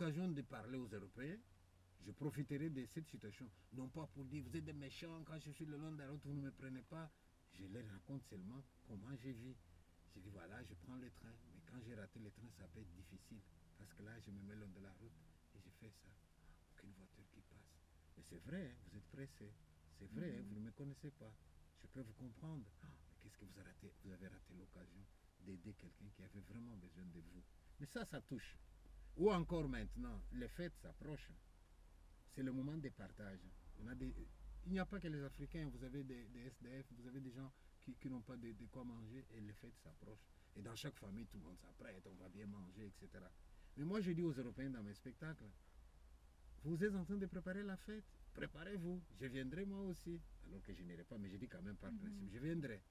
l'occasion de parler aux Européens, je profiterai de cette situation, non pas pour dire vous êtes des méchants, quand je suis le long de la route, vous ne me prenez pas. Je leur raconte seulement comment je vis. Je dis voilà, je prends le train, mais quand j'ai raté le train, ça peut être difficile. Parce que là, je me mets le long de la route et je fais ça. Aucune voiture qui passe. Mais c'est vrai, hein, vous êtes pressé. C'est vrai, vous ne me connaissez pas. Je peux vous comprendre. Mais qu'est-ce que vous avez raté? Vous avez raté l'occasion d'aider quelqu'un qui avait vraiment besoin de vous. Mais ça touche. Ou encore maintenant, les fêtes s'approchent. C'est le moment des partages. Il n'y a pas que les Africains, vous avez des SDF, vous avez des gens qui n'ont pas de quoi manger et les fêtes s'approchent. Et dans chaque famille, tout le monde s'apprête, on va bien manger, etc. Mais moi, je dis aux Européens dans mes spectacles, vous êtes en train de préparer la fête, préparez-vous, je viendrai moi aussi. Alors que je n'irai pas, mais je dis quand même par principe, je viendrai.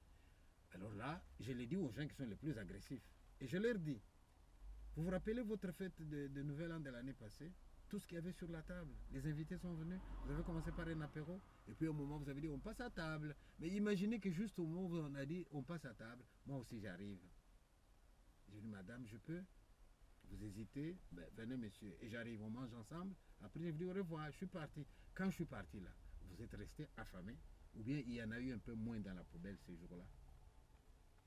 Alors là, je le dis aux gens qui sont les plus agressifs. Et je leur dis, vous vous rappelez votre fête de Nouvel An de l'année passée? Tout ce qu'il y avait sur la table. Les invités sont venus. Vous avez commencé par un apéro. Et puis au moment où vous avez dit on passe à table. Mais imaginez que juste au moment où on a dit on passe à table, moi aussi j'arrive. J'ai dit madame, je peux? Vous hésitez? Ben, venez monsieur. Et j'arrive, on mange ensemble. Après je vous dis au revoir, je suis parti. Quand je suis parti là, vous êtes resté affamé? Ou bien il y en a eu un peu moins dans la poubelle ces jours-là?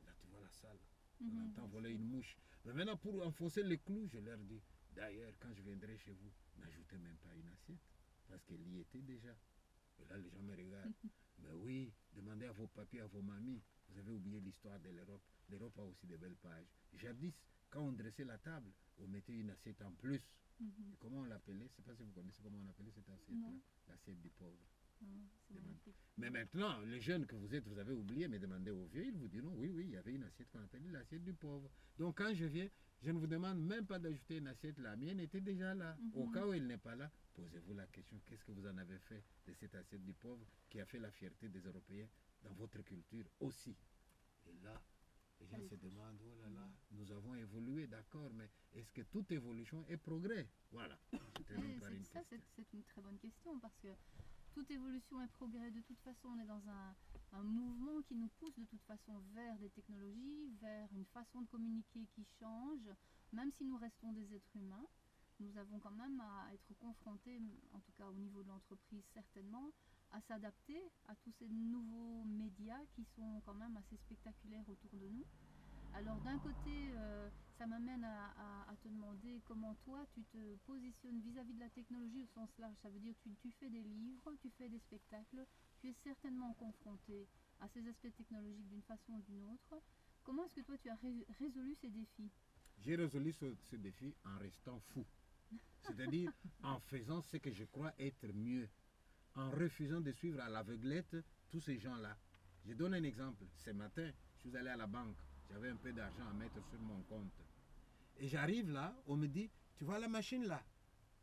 Là tu vois la salle. On entend voler une mouche. Mais maintenant, pour enfoncer les clous, je leur dis, d'ailleurs, quand je viendrai chez vous, n'ajoutez même pas une assiette, parce qu'elle y était déjà. Et là, les gens me regardent. Mais oui, demandez à vos papiers, à vos mamies. Vous avez oublié l'histoire de l'Europe. L'Europe a aussi de belles pages. Jadis, quand on dressait la table, on mettait une assiette en plus. Et comment on l'appelait? Je ne sais pas si vous connaissez comment on appelait cette assiette-là. L'assiette du pauvre. Mais maintenant, les jeunes que vous êtes, vous avez oublié, mais demandez aux vieux, ils vous diront, oui, oui, il y avait une assiette qu'on appelait l'assiette du pauvre. Donc quand je viens, je ne vous demande même pas d'ajouter une assiette, la mienne était déjà là. Au cas où elle n'est pas là, posez-vous la question, qu'est-ce que vous en avez fait de cette assiette du pauvre qui a fait la fierté des Européens dans votre culture aussi? Et là, les gens se demandent, oh là là, nous avons évolué, d'accord, mais est-ce que toute évolution est progrès? Voilà. C'est une très bonne question parce que toute évolution est progrès. De toute façon, on est dans un mouvement qui nous pousse de toute façon vers des technologies, vers une façon de communiquer qui change. Même si nous restons des êtres humains, nous avons quand même à être confrontés, en tout cas au niveau de l'entreprise certainement, à s'adapter à tous ces nouveaux médias qui sont quand même assez spectaculaires autour de nous. Alors d'un côté, ça m'amène à te demander comment toi tu te positionnes vis-à-vis de la technologie au sens large. Ça veut dire tu fais des livres, tu fais des spectacles, tu es certainement confronté à ces aspects technologiques d'une façon ou d'une autre. Comment est-ce que toi tu as résolu ces défis? J'ai résolu ce défi en restant fou. C'est-à-dire en faisant ce que je crois être mieux. En refusant de suivre à l'aveuglette tous ces gens-là. Je donne un exemple. Ce matin, je suis allé à la banque. J'avais un peu d'argent à mettre sur mon compte. Et j'arrive là, on me dit, tu vois la machine là?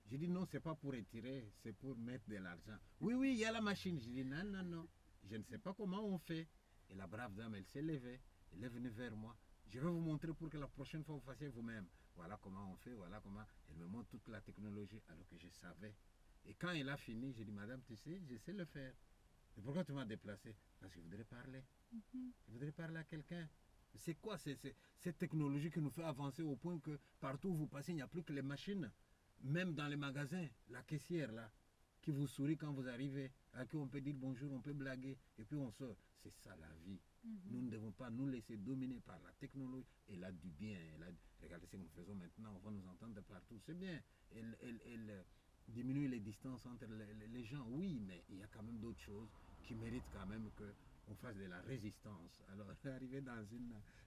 Je dis non, c'est pas pour retirer, c'est pour mettre de l'argent. Oui, oui, il y a la machine. Je dis non, non, non. Je ne sais pas comment on fait. Et la brave dame, elle s'est levée. Elle est venue vers moi. Je vais vous montrer pour que la prochaine fois vous fassiez vous-même. Voilà comment on fait, voilà comment. Elle me montre toute la technologie alors que je savais. Et quand elle a fini, j'ai dit, madame, tu sais, je sais le faire. Et pourquoi tu m'as déplacé? Parce que je voudrais parler. Je voudrais parler à quelqu'un. C'est quoi cette technologie qui nous fait avancer au point que partout où vous passez, il n'y a plus que les machines. Même dans les magasins, la caissière là, qui vous sourit quand vous arrivez, à qui on peut dire bonjour, on peut blaguer, et puis on sort. C'est ça la vie. Nous ne devons pas nous laisser dominer par la technologie. Elle a du bien. Regardez ce que nous faisons maintenant, on va nous entendre de partout. C'est bien. Elle diminue les distances entre les gens, oui, mais il y a quand même d'autres choses qui méritent quand même qu'on fasse de la résistance. Alors, arriver dans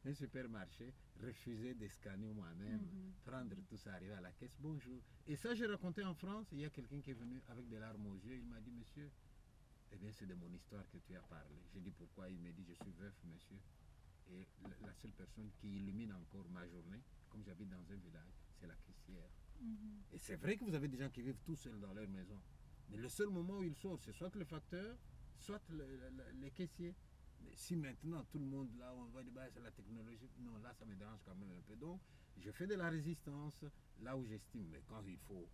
un supermarché, refuser de scanner moi-même, prendre tout ça, arriver à la caisse, bonjour. Et ça, j'ai raconté en France, il y a quelqu'un qui est venu avec des larmes aux yeux, il m'a dit, monsieur, eh bien, c'est de mon histoire que tu as parlé. J'ai dit pourquoi, il m'a dit, je suis veuf, monsieur. Et la seule personne qui illumine encore ma journée, comme j'habite dans un village, c'est la caissière. Et c'est vrai que vous avez des gens qui vivent tout seuls dans leur maison. Mais le seul moment où ils sortent, c'est soit le facteur, soit les caissiers. Mais si maintenant tout le monde là, on va dire bah, c'est la technologie, non, là ça me dérange quand même un peu. Donc je fais de la résistance là où j'estime, mais quand il faut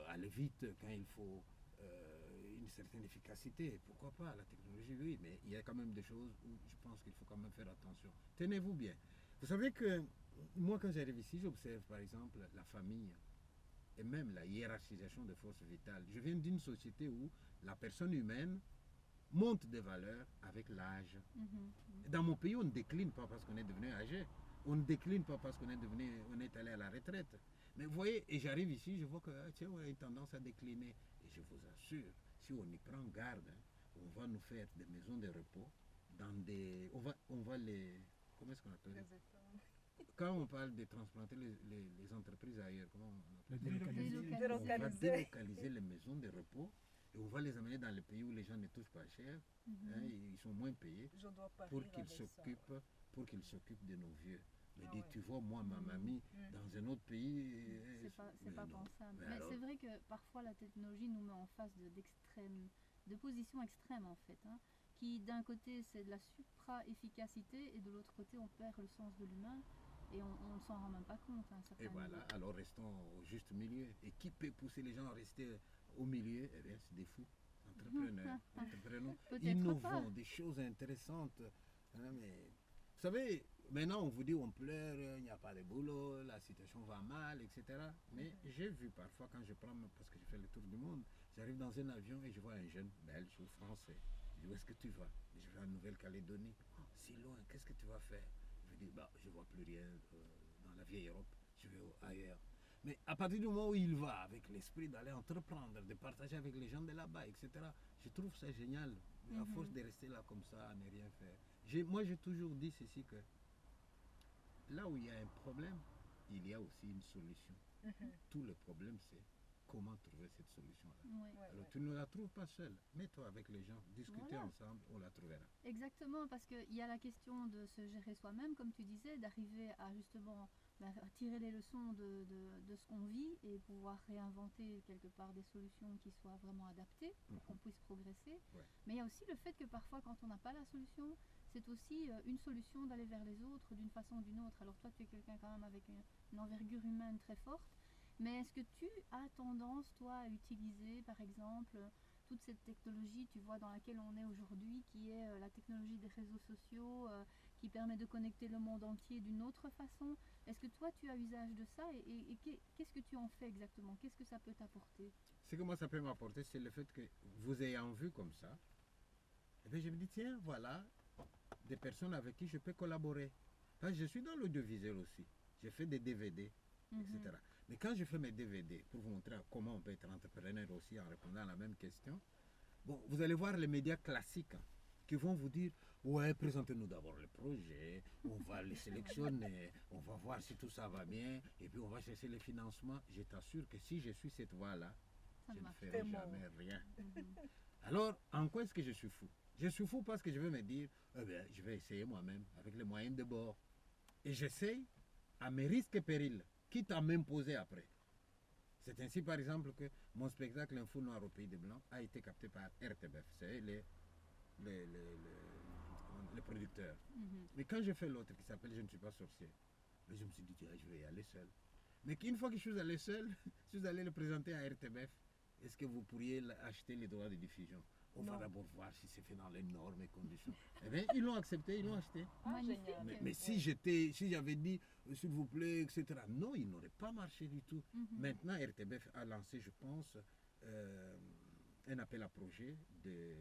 aller vite, quand il faut une certaine efficacité, pourquoi pas, la technologie, oui, mais il y a quand même des choses où je pense qu'il faut quand même faire attention. Tenez-vous bien. Vous savez que moi quand j'arrive ici, j'observe par exemple la famille. et même la hiérarchisation des forces vitales. Je viens d'une société où la personne humaine monte des valeurs avec l'âge. Dans mon pays, on ne décline pas parce qu'on est devenu âgé. On ne décline pas parce on est allé à la retraite. Mais vous voyez, et j'arrive ici, je vois que tiens, on a une tendance à décliner. Et je vous assure, si on y prend garde, hein, on va nous faire des maisons de repos dans des... On va les... Comment est-ce qu'on appelle ça? Quand on parle de transplanter les entreprises ailleurs, comment on appelle ça? On va délocaliser les maisons de repos et on va les amener dans les pays où les gens ne touchent pas cher, hein, ils sont moins payés pour qu'ils s'occupent de nos vieux. Mais dis, tu vois, moi, ma mamie, dans un autre pays... C'est pas pensable. Mais c'est vrai que parfois la technologie nous met en face de positions extrêmes en fait, hein, qui d'un côté c'est de la supra-efficacité et de l'autre côté on perd le sens de l'humain et on ne s'en rend même pas compte. Hein, et voilà, alors restons au juste milieu. Et qui peut pousser les gens à rester au milieu? Eh bien, c'est des fous. Entrepreneurs, innovants, des choses intéressantes. Hein, mais vous savez, maintenant on vous dit on pleure, il n'y a pas de boulot, la situation va mal, etc. Mais j'ai vu parfois quand je prends, parce que je fais le tour du monde, j'arrive dans un avion et je vois un jeune belge ou français. Je dis où est-ce que tu vas? Je vais en Nouvelle-Calédonie. Oh, si loin, qu'est-ce que tu vas faire? Je dis bah, je ne vois plus rien dans la vieille Europe, je vais ailleurs. Mais à partir du moment où il va avec l'esprit d'aller entreprendre, de partager avec les gens de là-bas, etc., je trouve ça génial. À force de rester là comme ça, à ne rien faire. Moi, j'ai toujours dit ceci que là où il y a un problème, il y a aussi une solution. Tout le problème, c'est comment trouver cette solution-là. Alors, tu ne la trouves pas seule. Mets-toi avec les gens, discutez ensemble, on la trouvera. Exactement, parce qu'il y a la question de se gérer soi-même, comme tu disais, d'arriver à justement tirer les leçons de ce qu'on vit et pouvoir réinventer quelque part des solutions qui soient vraiment adaptées pour qu'on puisse progresser. Mais il y a aussi le fait que parfois, quand on n'a pas la solution, c'est aussi une solution d'aller vers les autres d'une façon ou d'une autre. Alors toi, tu es quelqu'un quand même avec une envergure humaine très forte. Mais est-ce que tu as tendance, toi, à utiliser, par exemple, toute cette technologie, tu vois, dans laquelle on est aujourd'hui, qui est la technologie des réseaux sociaux, qui permet de connecter le monde entier d'une autre façon? Est-ce que toi, tu as usage de ça et qu'est-ce que tu en fais exactement? Qu'est-ce que ça peut t'apporter? Ce que moi, ça peut m'apporter, c'est le fait que vous ayant vu comme ça, et bien, je me dis, tiens, voilà, des personnes avec qui je peux collaborer. Parce que je suis dans l'audiovisuel aussi. J'ai fait des DVD, etc. Mais quand je fais mes DVD, pour vous montrer comment on peut être entrepreneur aussi en répondant à la même question, bon, vous allez voir les médias classiques qui vont vous dire, ouais, présentez-nous d'abord le projet, on va les sélectionner, on va voir si tout ça va bien, et puis on va chercher les financements. Je t'assure que si je suis cette voie-là, je ne ferai jamais rien. Alors, en quoi est-ce que je suis fou? Je suis fou parce que je vais me dire, eh bien, je vais essayer moi-même avec les moyens de bord. Et j'essaye à mes risques et périls, quitte à m'imposer après. C'est ainsi, par exemple, que mon spectacle Info Noir au Pays des Blancs a été capté par RTBF, c'est les producteurs. Mais quand j'ai fait l'autre qui s'appelle Je ne suis pas sorcier, je me suis dit, tiens, je vais y aller seul. Mais une fois que je suis allé seul, je suis allé le présenter à RTBF. Est-ce que vous pourriez acheter les droits de diffusion? On va d'abord voir si c'est fait dans les normes et conditions. Eh bien, ils l'ont accepté, ils l'ont acheté. Mais si j'avais dit, s'il vous plaît, etc., non, il n'aurait pas marché du tout. Maintenant, RTBF a lancé, je pense, un appel à projet de